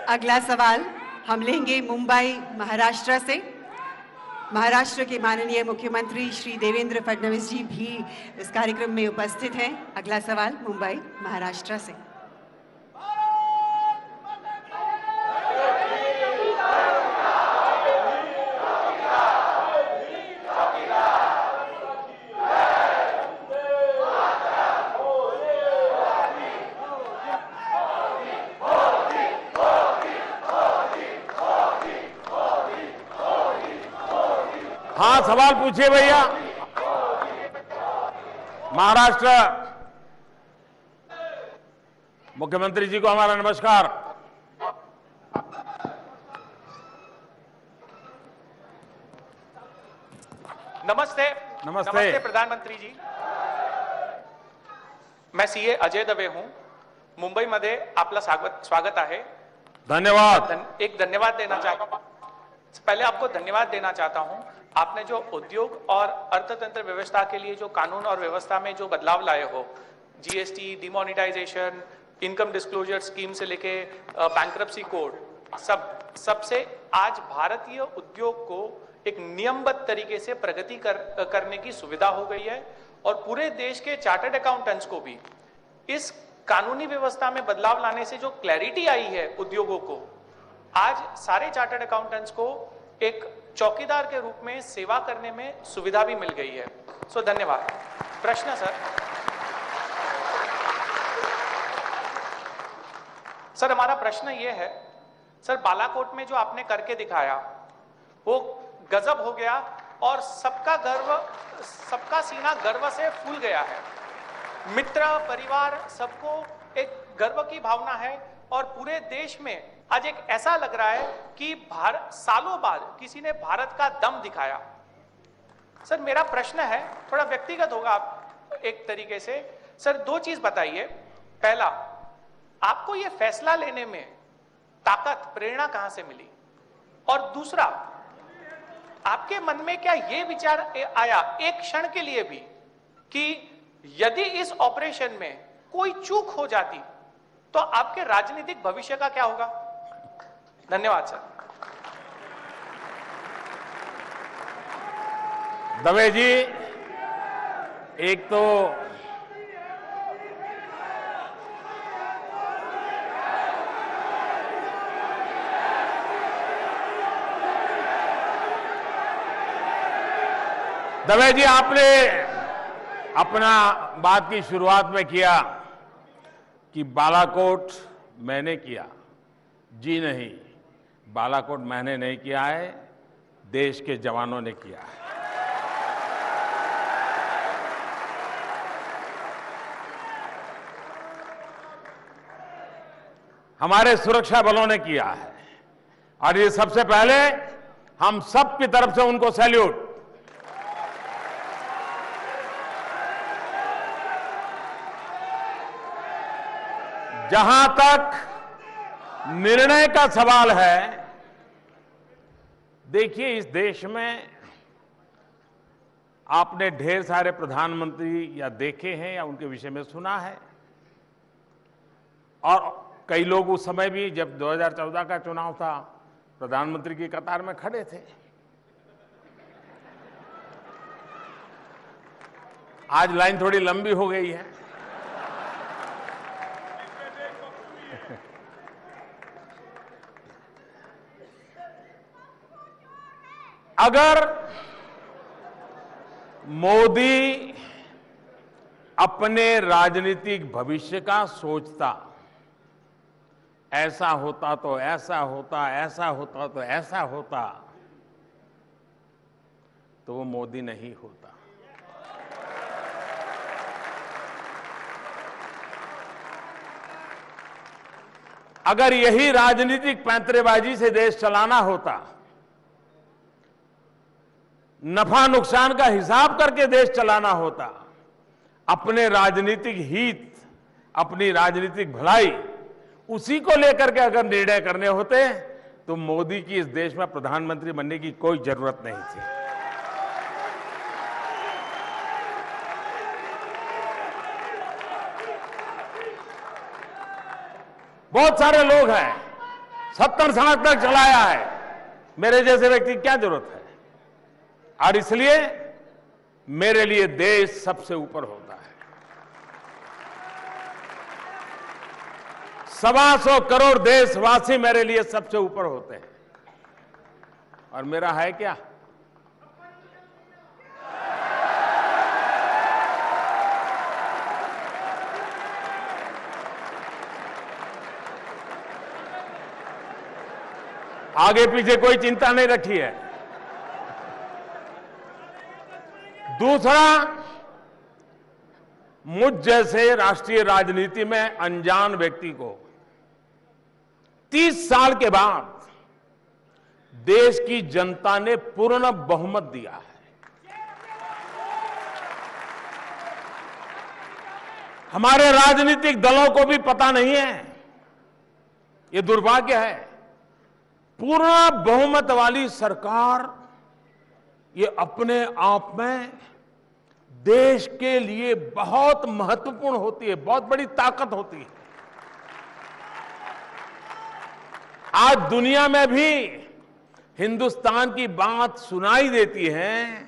अगला सवाल हम लेंगे मुंबई महाराष्ट्र से। महाराष्ट्र के माननीय मुख्यमंत्री श्री देवेंद्र फडणवीस जी भी इस कार्यक्रम में उपस्थित हैं। अगला सवाल मुंबई महाराष्ट्र से। हाँ, सवाल पूछिए भैया। महाराष्ट्र मुख्यमंत्री जी को हमारा नमस्कार। नमस्ते। नमस्ते प्रधानमंत्री जी। मैं सीए अजय दवे हूं। मुंबईमध्ये आपलं स्वागत आहे। धन्यवाद। एक धन्यवाद देना चाहता हूं। पहले आपको धन्यवाद देना चाहता हूं। आपने जो उद्योग और अर्थतंत्र व्यवस्था के लिए जो कानून और व्यवस्था में जो बदलाव लाए हो, GST, demonetisation, income disclosure scheme से लेके बैंक्रप्सी कोड, सबसे आज भारतीय उद्योग को एक नियमबद्ध तरीके से प्रगति करने की सुविधा हो गई है और पूरे देश के चार्टर्ड अकाउंटेंट्स को भी इस कानूनी व्यवस्था में बदलाव लाने से जो क्लैरिटी आई है उद्योगों को, आज सारे चार्टर्ड अकाउंटेंट्स को एक चौकीदार के रूप में सेवा करने में सुविधा भी मिल गई है। सो धन्यवाद। प्रश्न सर, हमारा प्रश्न ये है सर, बालाकोट में जो आपने करके दिखाया वो गजब हो गया और सबका सीना गर्व से फूल गया है। मित्र परिवार सबको एक गर्व की भावना है और पूरे देश में आज एक ऐसा लग रहा है कि सालों बाद किसी ने भारत का दम दिखाया। सर, मेरा प्रश्न है, थोड़ा व्यक्तिगत होगा आप एक तरीके से। सर, दो चीज बताइए। पहला, आपको यह फैसला लेने में ताकत, प्रेरणा कहां से मिली? और दूसरा, आपके मन में क्या यह विचार आया एक क्षण के लिए भी कि यदि इस ऑपरेशन में कोई चूक हो जाती तो आपके राजनीतिक भविष्य का क्या होगा? धन्यवाद सर। दवे जी, एक तो दवे जी, आपने अपना बात की शुरुआत में किया कि बालाकोट मैंने किया। जी नहीं, बालाकोट मैंने नहीं किया है, देश के जवानों ने किया है। हमारे सुरक्षा बलों ने किया है और ये सबसे पहले हम सब की तरफ से उनको सैल्यूट। जहां तक निर्णय का सवाल है, देखिए, इस देश में आपने ढेर सारे प्रधानमंत्री या देखे हैं या उनके विषय में सुना है और कई लोग उस समय भी, जब 2014 का चुनाव था, प्रधानमंत्री की कतार में खड़े थे। आज लाइन थोड़ी लंबी हो गई है। अगर मोदी अपने राजनीतिक भविष्य का सोचता, ऐसा होता तो ऐसा होता, ऐसा होता तो ऐसा होता, तो वो मोदी नहीं होता। अगर यही राजनीतिक पैंतरेबाजी से देश चलाना होता, नफा नुकसान का हिसाब करके देश चलाना होता, अपने राजनीतिक हित, अपनी राजनीतिक भलाई, उसी को लेकर के अगर निर्णय करने होते तो मोदी की इस देश में प्रधानमंत्री बनने की कोई जरूरत नहीं थी। बहुत सारे लोग हैं 70 साल तक चलाया है। मेरे जैसे व्यक्ति की क्या जरूरत है? और इसलिए मेरे लिए देश सबसे ऊपर होता है। 125 करोड़ देशवासी मेरे लिए सबसे ऊपर होते हैं। और मेरा है क्या? आगे पीछे कोई चिंता नहीं रखी है। दूसरा, मुझ जैसे राष्ट्रीय राजनीति में अनजान व्यक्ति को 30 साल के बाद देश की जनता ने पूर्ण बहुमत दिया है। हमारे राजनीतिक दलों को भी पता नहीं है, ये दुर्भाग्य है। पूर्ण बहुमत वाली सरकार ये अपने आप में देश के लिए बहुत महत्वपूर्ण होती है, बहुत बड़ी ताकत होती है। आज दुनिया में भी हिंदुस्तान की बात सुनाई देती है,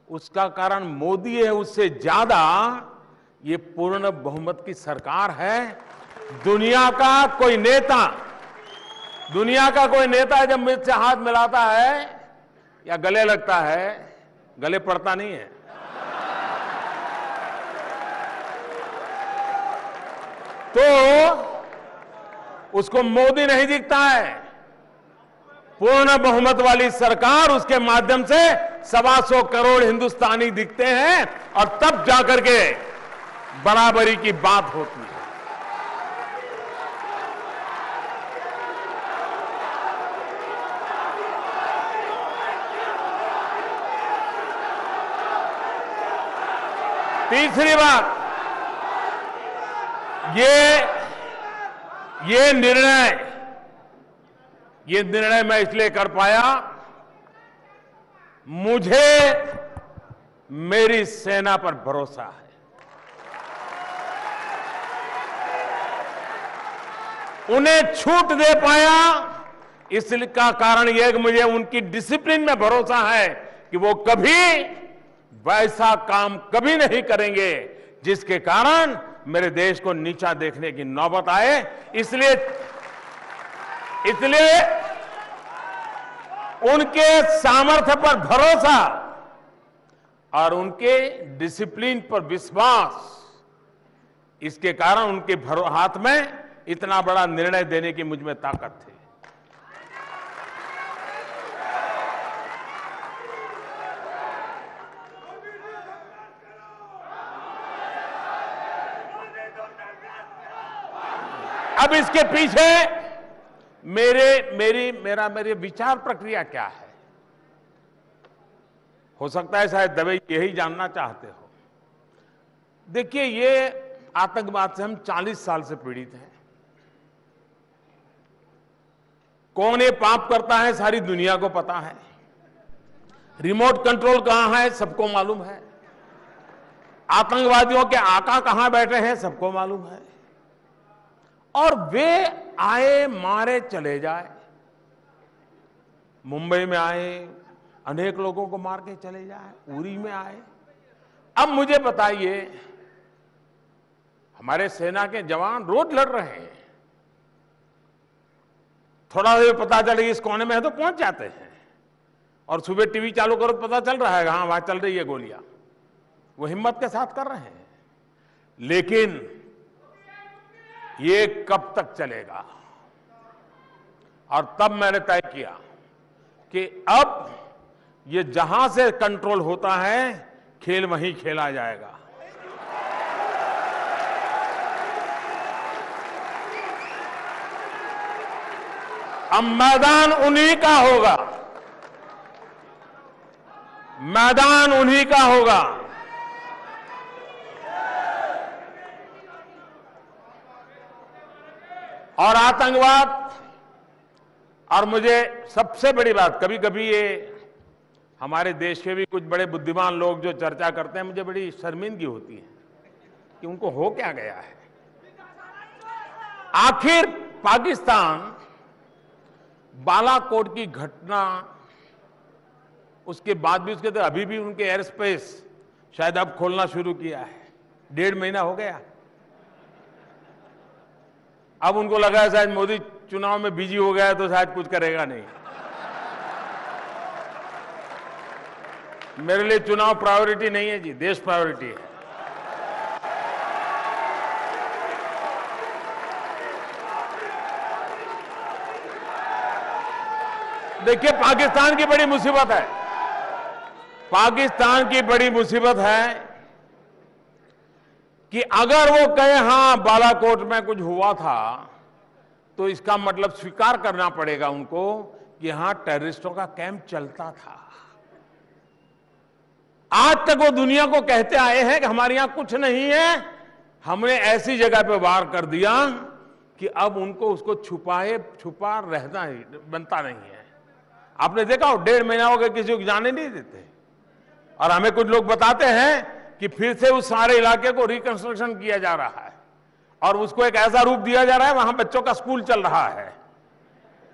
उसका कारण मोदी है। उससे ज्यादा ये पूर्ण बहुमत की सरकार है। दुनिया का कोई नेता जब मुझसे हाथ मिलाता है या गले लगता है, गले पड़ता नहीं है, तो उसको मोदी नहीं दिखता है। पूर्ण बहुमत वाली सरकार, उसके माध्यम से 125 करोड़ हिंदुस्तानी दिखते हैं और तब जाकर के बराबरी की बात होती है। तीसरी बात, ये निर्णय मैं इसलिए कर पाया, मुझे मेरी सेना पर भरोसा है। उन्हें छूट दे पाया, इसका कारण यह कि मुझे उनकी डिसिप्लिन में भरोसा है कि वो कभी वैसा काम कभी नहीं करेंगे जिसके कारण मेरे देश को नीचा देखने की नौबत आए। इसलिए उनके सामर्थ्य पर भरोसा और उनके डिसिप्लिन पर विश्वास, इसके कारण उनके हाथ में इतना बड़ा निर्णय देने की मुझ में ताकत थी। अब इसके पीछे मेरी विचार प्रक्रिया क्या है? हो सकता है शायद दवे यही जानना चाहते हो। देखिए, ये आतंकवाद से हम 40 साल से पीड़ित हैं। कौन ये पाप करता है सारी दुनिया को पता है। रिमोट कंट्रोल कहां है सबको मालूम है। आतंकवादियों के आका कहां बैठे हैं सबको मालूम है। और वे आए मारे चले जाए। मुंबई में आए, अनेक लोगों को मार के चले जाए, उरी में आए। अब मुझे बताइए, हमारे सेना के जवान रोज लड़ रहे हैं, थोड़ा देर पता चले इस कोने में है तो पहुंच जाते हैं, और सुबह टीवी चालू करो तो पता चल रहा है हाँ वहां चल रही है गोलियां। वो हिम्मत के साथ कर रहे हैं। लेकिन ये कब तक चलेगा? और तब मैंने तय किया कि अब ये जहां से कंट्रोल होता है, खेल वहीं खेला जाएगा। अब मैदान उन्हीं का होगा, मैदान उन्हीं का होगा। और आतंकवाद, और मुझे सबसे बड़ी बात, कभी कभी ये हमारे देश के भी कुछ बड़े बुद्धिमान लोग जो चर्चा करते हैं, मुझे बड़ी शर्मिंदगी होती है कि उनको हो क्या गया है। आखिर पाकिस्तान बालाकोट की घटना, उसके बाद भी उसके तो अभी भी उनके एयर स्पेस शायद अब खोलना शुरू किया है, 1.5 महीना हो गया। अब उनको लगा है शायद मोदी चुनाव में बिजी हो गया है तो शायद कुछ करेगा नहीं। मेरे लिए चुनाव प्रायोरिटी नहीं है जी, देश प्रायोरिटी है। देखिए, पाकिस्तान की बड़ी मुसीबत है, पाकिस्तान की बड़ी मुसीबत है कि अगर वो कहे हां बालाकोट में कुछ हुआ था, तो इसका मतलब स्वीकार करना पड़ेगा उनको कि यहां टेररिस्टों का कैंप चलता था। आज तक वो दुनिया को कहते आए हैं कि हमारे यहां कुछ नहीं है, हमने ऐसी जगह पे वार कर दिया कि अब उनको उसको छुपा रहना ही बनता नहीं है। आपने देखा हो 1.5 महीना हो गया किसी को जाने नहीं देते, और हमें कुछ लोग बताते हैं कि फिर से उस सारे इलाके को रिकंस्ट्रक्शन किया जा रहा है और उसको एक ऐसा रूप दिया जा रहा है, वहां बच्चों का स्कूल चल रहा है,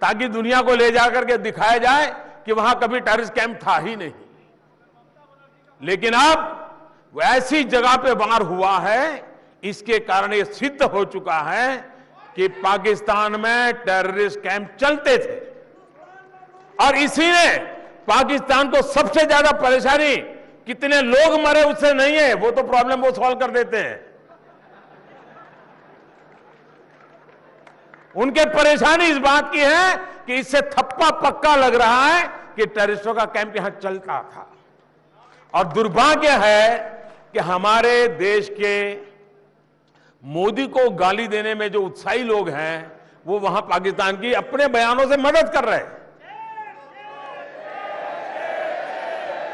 ताकि दुनिया को ले जाकर के दिखाया जाए कि वहां कभी टेररिस्ट कैंप था ही नहीं। लेकिन अब वो ऐसी जगह पे वार हुआ है, इसके कारण ये सिद्ध हो चुका है कि पाकिस्तान में टेररिस्ट कैंप चलते थे। और इसी ने पाकिस्तान को सबसे ज्यादा परेशानी, कितने लोग मरे उससे नहीं है, वो तो प्रॉब्लम वो सॉल्व कर देते हैं। उनके परेशानी इस बात की है कि इससे थप्पा पक्का लग रहा है कि टेररिस्टों का कैंप यहां चलता था। और दुर्भाग्य है कि हमारे देश के मोदी को गाली देने में जो उत्साही लोग हैं, वो वहां पाकिस्तान की अपने बयानों से मदद कर रहे हैं।